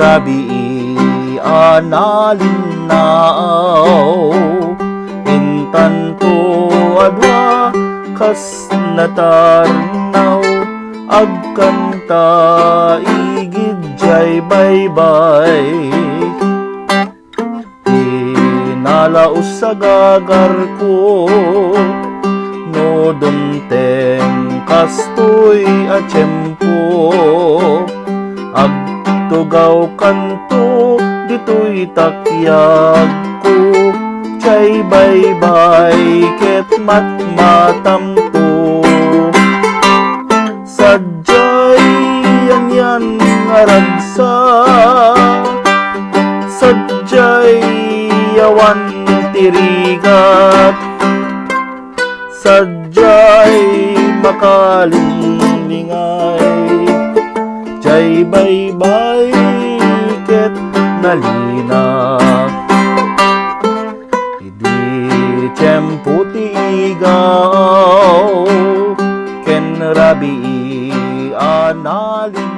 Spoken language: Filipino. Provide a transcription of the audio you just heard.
rabii analinaw, intanto adwa kas natarnaw, agkanta igid jay baybay. Nalaos sa gagar ko, no dumteng kastoy a tiyempo, agtugaw kanto dito'y takyag ko, jay baybay ket matmatamto. Sadyay yan ngaragsa, sadyay yawan tirigat, sadyay makalingay, jay baybay ket nalinak. Idi tiyempo ti igaw, ken rabii analinaw.